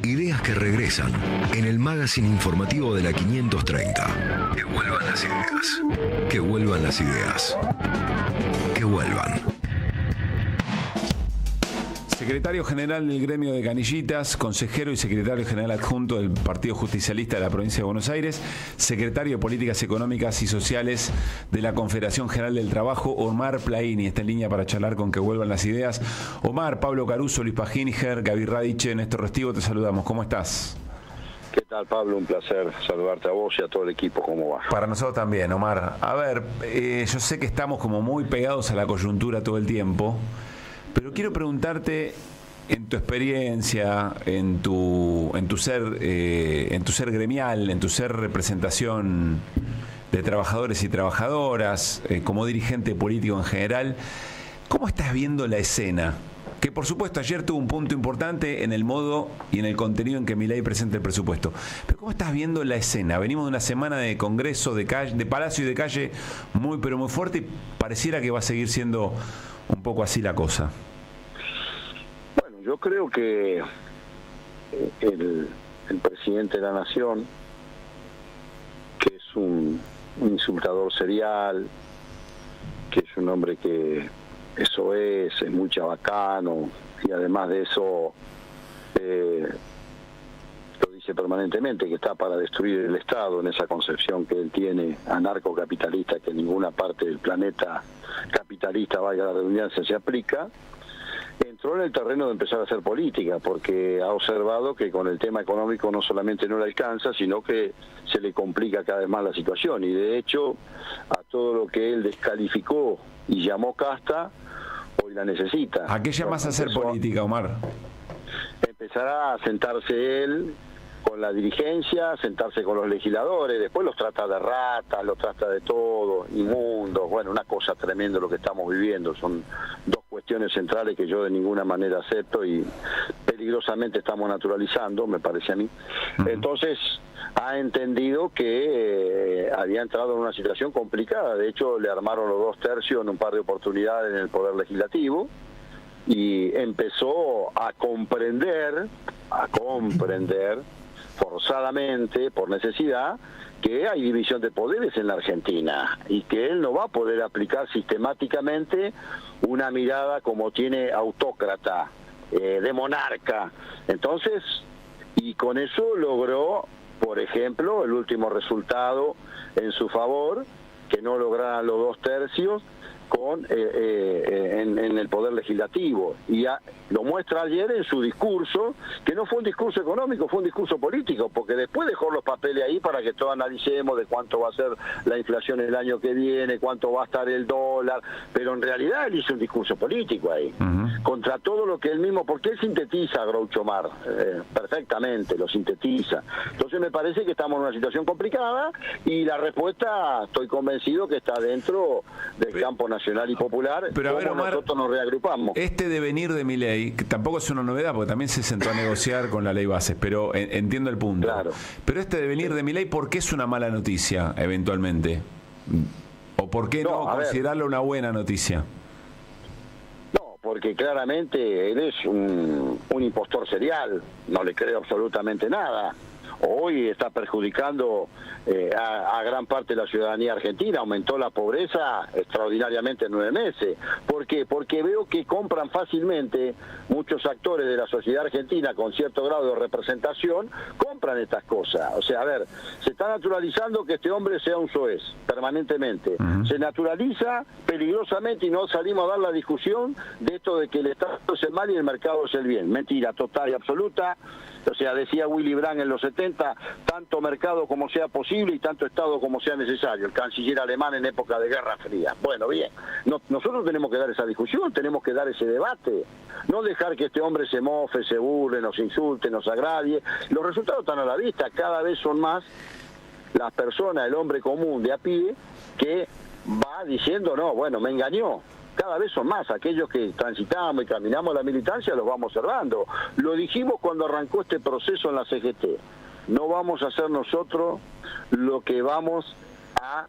Ideas que regresan en el magazine informativo de la 530. Que vuelvan las ideas. Que vuelvan las ideas. Que vuelvan. Secretario General del Gremio de Canillitas, consejero y secretario general adjunto del Partido Justicialista de la Provincia de Buenos Aires, secretario de Políticas Económicas y Sociales de la Confederación General del Trabajo, Omar Plaini, está en línea para charlar con Que vuelvan las ideas. Omar, Pablo Caruso, Luis Paginiger, Gaby Radiche, Néstor Restivo, te saludamos. ¿Cómo estás? ¿Qué tal, Pablo? Un placer saludarte a vos y a todo el equipo. ¿Cómo va? Para nosotros también, Omar. A ver, yo sé que estamos como muy pegados a la coyuntura todo el tiempo, pero quiero preguntarte, en tu experiencia, en tu ser gremial, en tu ser representación de trabajadores y trabajadoras, como dirigente político en general, ¿cómo estás viendo la escena? Que por supuesto ayer tuvo un punto importante en el modo y en el contenido en que Milei presenta el presupuesto. Pero ¿cómo estás viendo la escena? Venimos de una semana de congreso, de calle, de palacio y de calle muy pero muy fuerte, y pareciera que va a seguir siendo un poco así la cosa. Bueno, yo creo que el presidente de la Nación, que es un insultador serial, que es un hombre que eso es muy chabacano, y además de eso lo dice permanentemente, que está para destruir el Estado, en esa concepción que él tiene anarcocapitalista, que en ninguna parte del planeta capitalista, valga la redundancia, se aplica. Entró en el terreno de empezar a hacer política, porque ha observado que con el tema económico no solamente no le alcanza, sino que se le complica cada vez más la situación, y de hecho a todo lo que él descalificó y llamó casta, hoy la necesita. ¿A qué llamas a hacer política, Omar? Empezará a sentarse él con la dirigencia, sentarse con los legisladores, después los trata de ratas, los trata de todo, inmundos, bueno, una cosa tremenda lo que estamos viviendo. Son dos cuestiones centrales que yo de ninguna manera acepto y peligrosamente estamos naturalizando, me parece a mí. Entonces ha entendido que había entrado en una situación complicada. De hecho, le armaron los 2/3 en un par de oportunidades en el Poder Legislativo, y empezó a comprender forzadamente, por necesidad, que hay división de poderes en la Argentina y que él no va a poder aplicar sistemáticamente una mirada como tiene autócrata, de monarca. Entonces, y con eso logró, por ejemplo, el último resultado en su favor, que no lograran los 2/3 en el Poder Legislativo, y lo muestra ayer en su discurso, que no fue un discurso económico, fue un discurso político, porque después dejó los papeles ahí para que todos analicemos de cuánto va a ser la inflación el año que viene, cuánto va a estar el dólar, pero en realidad él hizo un discurso político ahí, contra todo lo que él mismo, porque él sintetiza a Groucho Marx, perfectamente, lo sintetiza. Entonces me parece que estamos en una situación complicada, y la respuesta, estoy convencido que está dentro del campo nacional y popular. Pero a ver, Omar, nosotros nos reagrupamos. Este devenir de Milei, que tampoco es una novedad, porque también se sentó a negociar con la ley Bases, pero entiendo el punto. Claro. Pero este devenir de Milei, ¿por qué es una mala noticia, eventualmente? ¿O por qué no considerarlo una buena noticia? No, porque claramente él es un impostor serial, no le creo absolutamente nada. Hoy está perjudicando a gran parte de la ciudadanía argentina, aumentó la pobreza extraordinariamente en 9 meses. ¿Por qué? Porque veo que compran fácilmente muchos actores de la sociedad argentina con cierto grado de representación, compran estas cosas. O sea, a ver, se está naturalizando que este hombre sea un soez permanentemente. Se naturaliza peligrosamente, y no salimos a dar la discusión de esto de que el Estado es el mal y el mercado es el bien. Mentira total y absoluta. O sea, decía Willy Brandt en los 70, tanto mercado como sea posible y tanto Estado como sea necesario, el canciller alemán en época de Guerra Fría. Bueno, bien, nosotros tenemos que dar esa discusión, tenemos que dar ese debate, no dejar que este hombre se mofe, se burle, nos insulte, nos agradie. Los resultados están a la vista, cada vez son más las personas, el hombre común de a pie, que va diciendo, no, bueno, me engañó. Cada vez son más aquellos que transitamos y caminamos la militancia, los vamos observando. Lo dijimos cuando arrancó este proceso en la CGT. No vamos a hacer nosotros lo que vamos a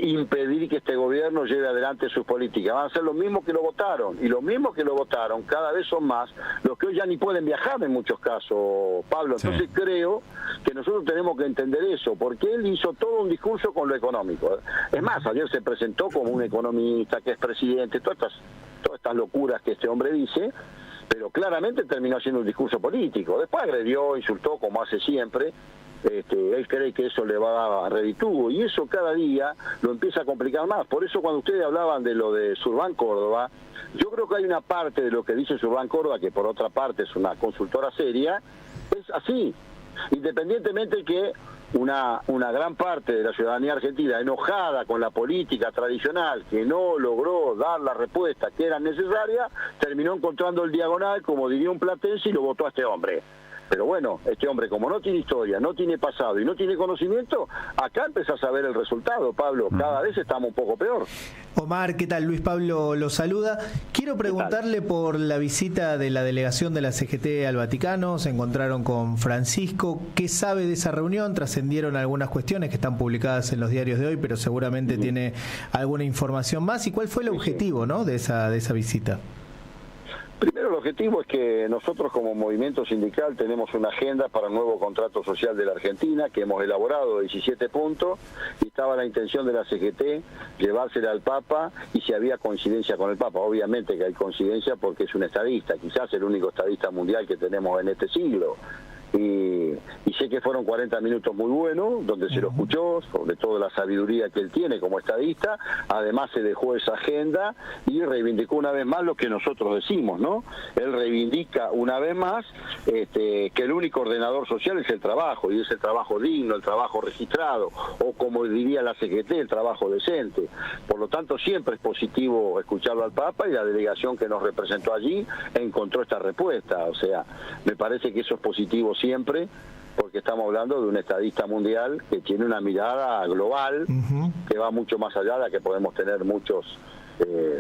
impedir que este gobierno lleve adelante sus políticas. Van a ser los mismos que lo votaron, y los mismos que lo votaron cada vez son más los que hoy ya ni pueden viajar en muchos casos, Pablo. Entonces creo que nosotros tenemos que entender eso, porque él hizo todo un discurso con lo económico. Es más, ayer se presentó como un economista que es presidente, todas estas locuras que este hombre dice, pero claramente terminó haciendo un discurso político. Después agredió, insultó, como hace siempre. Él cree que eso le va a redituo, y eso cada día lo empieza a complicar más. Por eso cuando ustedes hablaban de lo de Surban Córdoba, yo creo que hay una parte de lo que dice Surban Córdoba, que por otra parte es una consultora seria, es así, independientemente que una gran parte de la ciudadanía argentina, enojada con la política tradicional, que no logró dar la respuesta que era necesaria, terminó encontrando el diagonal, como diría un platense, y lo votó a este hombre. Pero bueno, este hombre, como no tiene historia, no tiene pasado y no tiene conocimiento, acá empezás a ver el resultado, Pablo. Cada vez estamos un poco peor. Omar, ¿qué tal? Luis Pablo lo saluda. Quiero preguntarle por la visita de la delegación de la CGT al Vaticano. Se encontraron con Francisco. ¿Qué sabe de esa reunión? Trascendieron algunas cuestiones que están publicadas en los diarios de hoy, pero seguramente tiene alguna información más. ¿Y cuál fue el objetivo, ¿no?, de esa visita? Primero, el objetivo es que nosotros como movimiento sindical tenemos una agenda para el nuevo contrato social de la Argentina que hemos elaborado 17 puntos, y estaba la intención de la CGT llevársela al Papa, y si había coincidencia con el Papa. Obviamente que hay coincidencia porque es un estadista, quizás el único estadista mundial que tenemos en este siglo. Y sé que fueron 40 minutos muy buenos, donde se lo escuchó, sobre todo la sabiduría que él tiene como estadista. Además se dejó esa agenda y reivindicó una vez más lo que nosotros decimos, ¿no? Él reivindica una vez más que el único ordenador social es el trabajo, y es el trabajo digno, el trabajo registrado, o como diría la CGT, el trabajo decente. Por lo tanto, siempre es positivo escucharlo al Papa, y la delegación que nos representó allí encontró esta respuesta. O sea, me parece que eso es positivo siempre, porque estamos hablando de un estadista mundial que tiene una mirada global que va mucho más allá de la que podemos tener muchos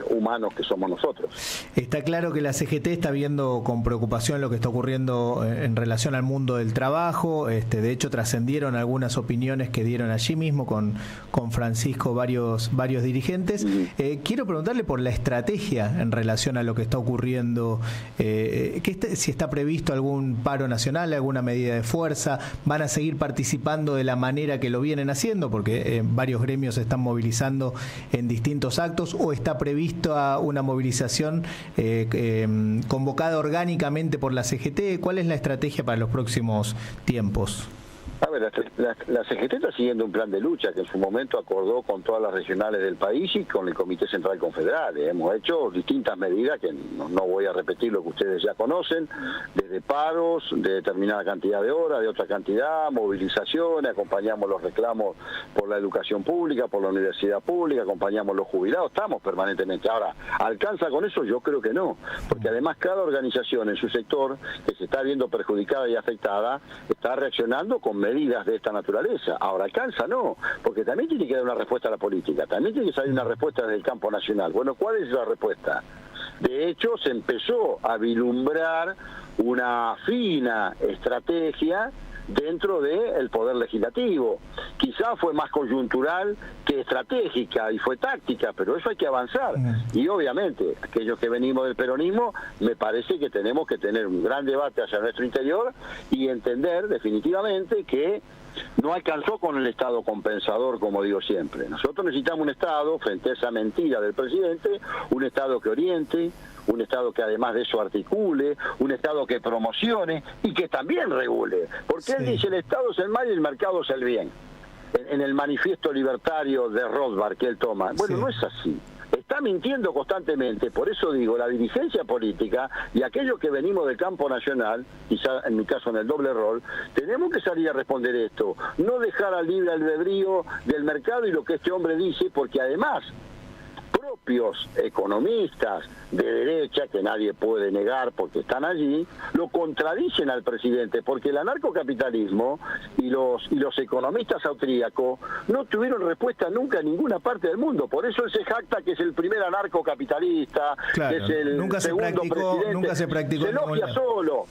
humanos que somos nosotros. Está claro que la CGT está viendo con preocupación lo que está ocurriendo en relación al mundo del trabajo. De hecho, trascendieron algunas opiniones que dieron allí mismo con Francisco varios dirigentes. Quiero preguntarle por la estrategia en relación a lo que está ocurriendo. Si está previsto algún paro nacional, alguna medida de fuerza. ¿Van a seguir participando de la manera que lo vienen haciendo? Porque varios gremios se están movilizando en distintos actos. ¿O está prevista una movilización convocada orgánicamente por la CGT? ¿Cuál es la estrategia para los próximos tiempos? A ver, la CGT está siguiendo un plan de lucha que en su momento acordó con todas las regionales del país y con el Comité Central Confederal. Hemos hecho distintas medidas que no voy a repetir lo que ustedes ya conocen, desde paros de determinada cantidad de horas, de otra cantidad, movilizaciones, acompañamos los reclamos por la educación pública, por la universidad pública, acompañamos los jubilados, estamos permanentemente. Ahora, ¿alcanza con eso? Yo creo que no, porque además cada organización en su sector que se está viendo perjudicada y afectada está reaccionando con medidas de esta naturaleza. Ahora, alcanza no, porque también tiene que dar una respuesta a la política, también tiene que salir una respuesta desde el campo nacional. Bueno, ¿cuál es la respuesta? De hecho, se empezó a vislumbrar una fina estrategia dentro del Poder Legislativo. Quizá fue más coyuntural que estratégica, y fue táctica, pero eso hay que avanzar. Y obviamente, aquellos que venimos del peronismo, me parece que tenemos que tener un gran debate hacia nuestro interior y entender definitivamente que no alcanzó con el Estado compensador, como digo siempre. Nosotros necesitamos un Estado, frente a esa mentira del presidente, un Estado que oriente, un Estado que además de eso articule, un Estado que promocione y que también regule. Porque él dice el Estado es el mal y el mercado es el bien. En el manifiesto libertario de Rothbard que él toma. Bueno, no es así. Está mintiendo constantemente. Por eso digo, la dirigencia política y aquellos que venimos del campo nacional, quizá en mi caso en el doble rol, tenemos que salir a responder esto. No dejar al libre albedrío del mercado y lo que este hombre dice, porque además propios economistas de derecha, que nadie puede negar porque están allí, lo contradicen al presidente, porque el anarcocapitalismo y los economistas austríacos no tuvieron respuesta nunca en ninguna parte del mundo. Por eso él se jacta que es el primer anarcocapitalista, claro, que es el segundo presidente. Nunca se practicó. Se elogia solo.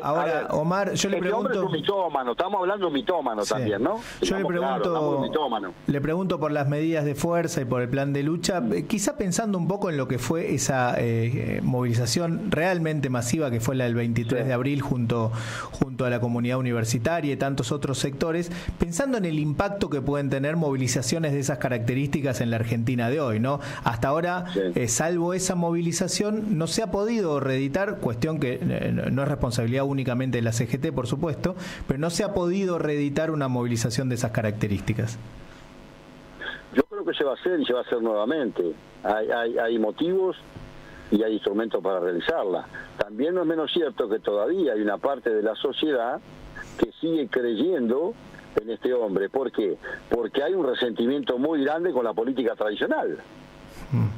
Ahora, Omar, yo le pregunto... Este hombre es un mitómano, estamos hablando de un mitómano también, ¿no? Yo le pregunto por las medidas de fuerza y por el plan de lucha, quizá pensando un poco en lo que fue esa movilización realmente masiva que fue la del 23 de abril junto a la comunidad universitaria y tantos otros sectores, pensando en el impacto que pueden tener movilizaciones de esas características en la Argentina de hoy, ¿no? Hasta ahora, salvo esa movilización, no se ha podido reeditar, cuestión que no es responsabilidad únicamente de la CGT, por supuesto, pero no se ha podido reeditar una movilización de esas características. Yo creo que se va a hacer y se va a hacer nuevamente. Hay motivos y hay instrumentos para realizarla. También no es menos cierto que todavía hay una parte de la sociedad que sigue creyendo en este hombre. ¿Por qué? Porque hay un resentimiento muy grande con la política tradicional.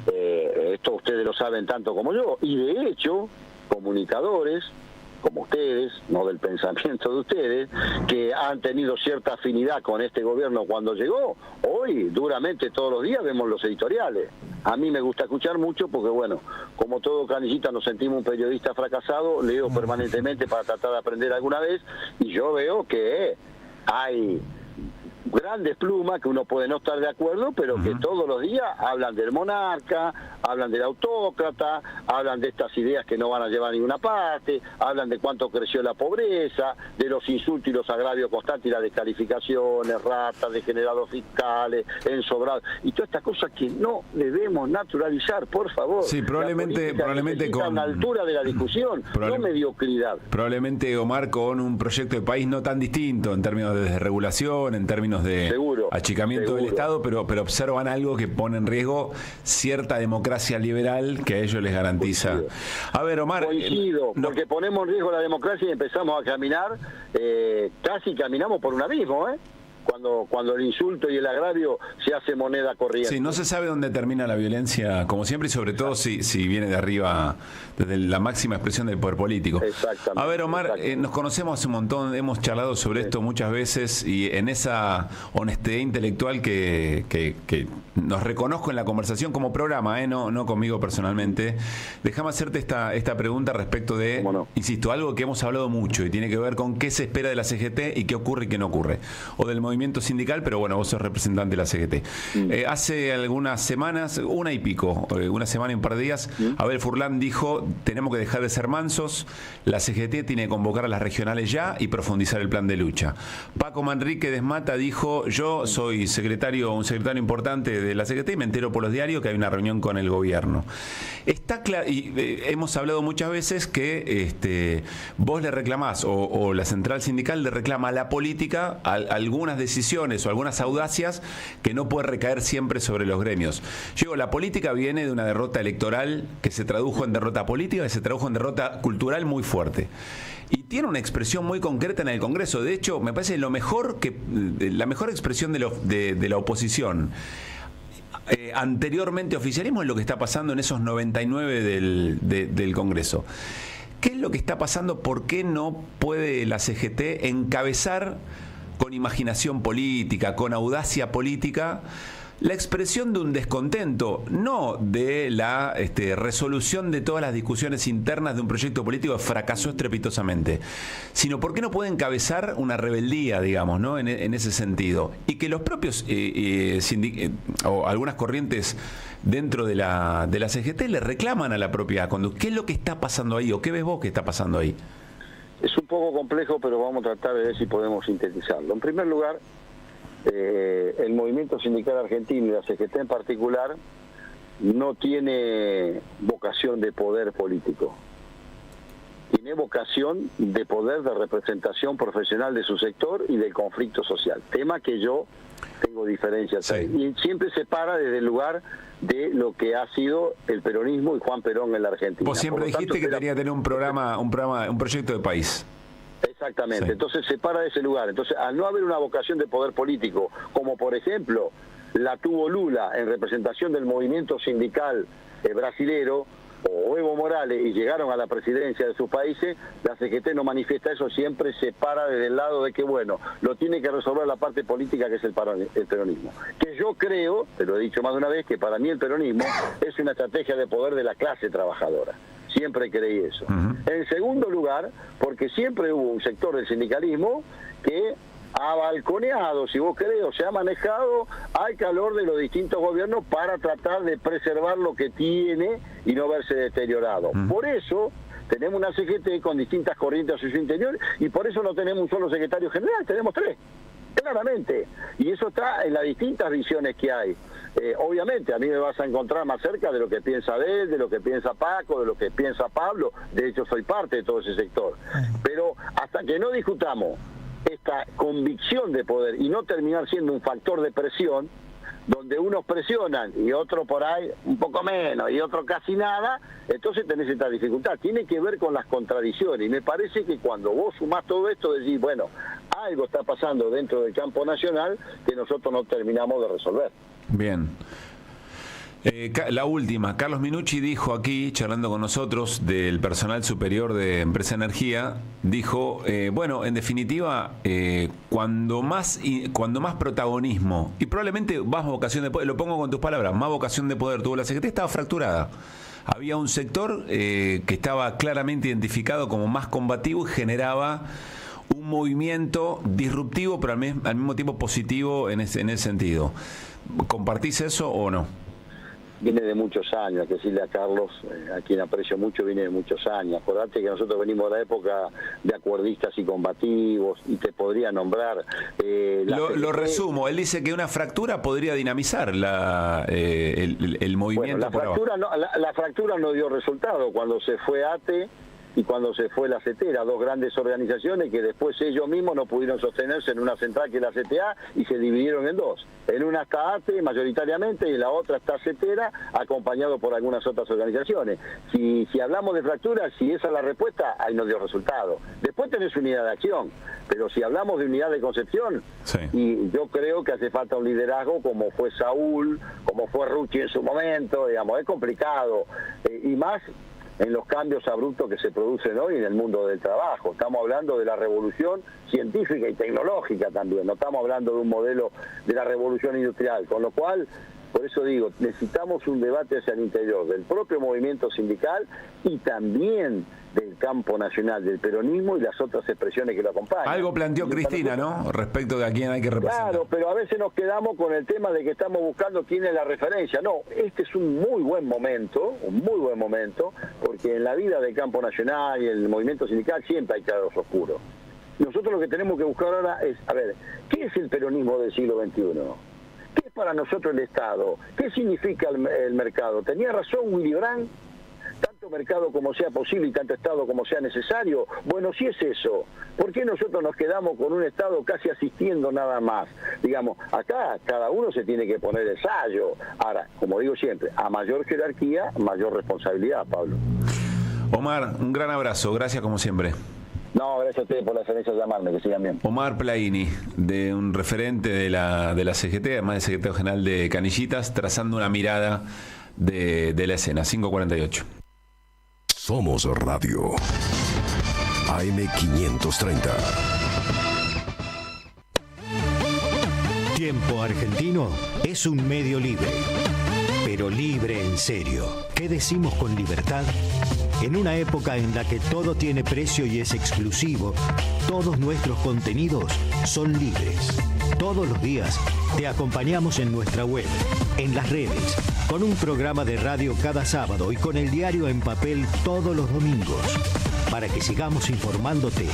Esto ustedes lo saben tanto como yo. Y de hecho, comunicadores como ustedes, no del pensamiento de ustedes, que han tenido cierta afinidad con este gobierno cuando llegó, hoy duramente todos los días vemos los editoriales. A mí me gusta escuchar mucho porque, bueno, como todo canillita nos sentimos un periodista fracasado, leo permanentemente para tratar de aprender alguna vez, y yo veo que hay grandes plumas que uno puede no estar de acuerdo, pero que todos los días hablan del monarca, hablan del autócrata, hablan de estas ideas que no van a llevar a ninguna parte, hablan de cuánto creció la pobreza, de los insultos y los agravios constantes y las descalificaciones, ratas, degenerados fiscales, ensobrados, y todas estas cosas que no debemos naturalizar, por favor. Sí, probablemente con la altura de la discusión, no mediocridad. Probablemente, Omar, con un proyecto de país no tan distinto en términos de desregulación, en términos de achicamiento del Estado, pero observan algo que pone en riesgo cierta democracia liberal que a ellos les garantiza. A ver, Omar... Coincido, porque ponemos en riesgo la democracia y empezamos a caminar, casi caminamos por un abismo, cuando el insulto y el agravio se hace moneda corriente. Sí, no se sabe dónde termina la violencia, como siempre, y sobre todo si viene de arriba, desde la máxima expresión del poder político. Exactamente. A ver, Omar, nos conocemos hace un montón, hemos charlado sobre esto muchas veces, y en esa honestidad intelectual que nos reconozco en la conversación como programa, no conmigo personalmente, déjame hacerte esta pregunta respecto de, insisto, algo que hemos hablado mucho y tiene que ver con qué se espera de la CGT y qué ocurre y qué no ocurre, o del movimiento sindical, pero bueno, vos sos representante de la CGT. Hace algunas semanas, una semana y un par de días, Abel Furlan dijo, tenemos que dejar de ser mansos, la CGT tiene que convocar a las regionales ya y profundizar el plan de lucha. Paco Manrique Desmata dijo, yo soy un secretario importante de la CGT y me entero por los diarios que hay una reunión con el gobierno. Está claro, y hemos hablado muchas veces que vos le reclamás, o la central sindical le reclama a la política algunas decisiones o algunas audacias que no puede recaer siempre sobre los gremios. Yo digo, la política viene de una derrota electoral que se tradujo en derrota política, que se tradujo en derrota cultural muy fuerte. Y tiene una expresión muy concreta en el Congreso. De hecho, me parece la mejor expresión de la oposición anteriormente oficialismo es lo que está pasando en esos 99 del Congreso. ¿Qué es lo que está pasando? ¿Por qué no puede la CGT encabezar con imaginación política, con audacia política, la expresión de un descontento, no de la resolución de todas las discusiones internas de un proyecto político que fracasó estrepitosamente, sino por qué no puede encabezar una rebeldía, digamos, ¿no? en ese sentido? Y que los propios o algunas corrientes dentro de la CGT le reclaman a la propia conducta. ¿Qué es lo que está pasando ahí? ¿O qué ves vos que está pasando ahí? Es un poco complejo, pero vamos a tratar de ver si podemos sintetizarlo. En primer lugar, el movimiento sindical argentino y la CGT en particular no tiene vocación de poder político. Tiene vocación de poder de representación profesional de su sector y del conflicto social. Tema que yo tengo diferencias ahí. Y siempre se para desde el lugar de lo que ha sido el peronismo y Juan Perón en la Argentina. Vos siempre dijiste que tenía que tener un proyecto de país. Exactamente, entonces se para de ese lugar. Entonces, al no haber una vocación de poder político, como por ejemplo la tuvo Lula en representación del movimiento sindical brasilero, o Evo Morales, y llegaron a la presidencia de sus países, la CGT no manifiesta eso, siempre se para desde el lado de que, bueno, lo tiene que resolver la parte política, que es el peronismo. Que yo creo, te lo he dicho más de una vez, que para mí el peronismo es una estrategia de poder de la clase trabajadora. Siempre creí eso. En segundo lugar, porque siempre hubo un sector del sindicalismo que ha balconeado, si vos querés, o se ha manejado al calor de los distintos gobiernos para tratar de preservar lo que tiene y no verse deteriorado. Por eso tenemos una CGT con distintas corrientes a su interior, y por eso no tenemos un solo secretario general, tenemos 3, claramente. Y eso está en las distintas visiones que hay. Obviamente a mí me vas a encontrar más cerca de lo que piensa él, de lo que piensa Paco, de lo que piensa Pablo. De hecho soy parte de todo ese sector. Pero hasta que no discutamos esta convicción de poder y no terminar siendo un factor de presión, donde unos presionan y otros por ahí un poco menos y otros casi nada, entonces tenés esta dificultad. Tiene que ver con las contradicciones, y me parece que cuando vos sumás todo esto, decís, bueno, algo está pasando dentro del campo nacional que nosotros no terminamos de resolver. Bien. La última, Carlos Minucci dijo aquí, charlando con nosotros, del personal superior de Empresa Energía, dijo, bueno, en definitiva, cuando más protagonismo, y probablemente más vocación de poder, lo pongo con tus palabras, más vocación de poder tuvo la CGT, estaba fracturada. Había un sector que estaba claramente identificado como más combativo y generaba un movimiento disruptivo, pero al mismo tiempo positivo en ese sentido. ¿Compartís eso o no? Viene de muchos años, hay que decirle a Carlos, a quien aprecio mucho, viene de muchos años. Acordate que nosotros venimos de la época de acuerdistas y combativos, y te podría nombrar... Lo resumo, él dice que una fractura podría dinamizar el movimiento. Bueno, la fractura no dio resultado cuando se fue ATE y cuando se fue la CETERA, 2 grandes organizaciones que después ellos mismos no pudieron sostenerse en una central que es la CTA, y se dividieron en 2. En una está ATE mayoritariamente y en la otra está CETERA, acompañado por algunas otras organizaciones. Si hablamos de fractura, si esa es la respuesta, ahí no dio resultado. Después tenés unidad de acción, pero si hablamos de unidad de concepción, sí. Y yo creo que hace falta un liderazgo como fue Saúl, como fue Rucci en su momento, digamos, es complicado, y más en los cambios abruptos que se producen hoy en el mundo del trabajo. Estamos hablando de la revolución científica y tecnológica también, no estamos hablando de un modelo de la revolución industrial, con lo cual, por eso digo, necesitamos un debate hacia el interior del propio movimiento sindical y también del campo nacional, del peronismo y las otras expresiones que lo acompañan. Algo planteó Cristina, ¿no? Respecto de a quién hay que representar. Claro, pero a veces nos quedamos con el tema de que estamos buscando quién es la referencia. No, este es un muy buen momento, porque en la vida del campo nacional y el movimiento sindical siempre hay claros oscuros. Nosotros lo que tenemos que buscar ahora es, a ver, ¿qué es el peronismo del siglo XXI? ¿Qué es para nosotros el Estado? ¿Qué significa el mercado? ¿Tenía razón Willy Brandt? Tanto mercado como sea posible y tanto Estado como sea necesario. Bueno, si es eso, ¿por qué nosotros nos quedamos con un Estado casi asistiendo nada más? Digamos, acá cada uno se tiene que poner el sallo. Ahora, como digo siempre, a mayor jerarquía, mayor responsabilidad, Pablo. Omar, un gran abrazo, gracias como siempre. No, gracias a ustedes por la excelencia de llamarme, que sigan bien. Omar Plaini, de un referente de la CGT, además del secretario general de Canillitas, trazando una mirada de la escena. 5:48. Somos Radio AM530. Tiempo Argentino es un medio libre, pero libre en serio. ¿Qué decimos con libertad? En una época en la que todo tiene precio y es exclusivo, todos nuestros contenidos son libres. Todos los días te acompañamos en nuestra web, en las redes, con un programa de radio cada sábado y con el diario en papel todos los domingos. Para que sigamos informándote,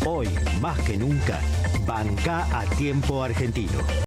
hoy más que nunca, banca a Tiempo Argentino.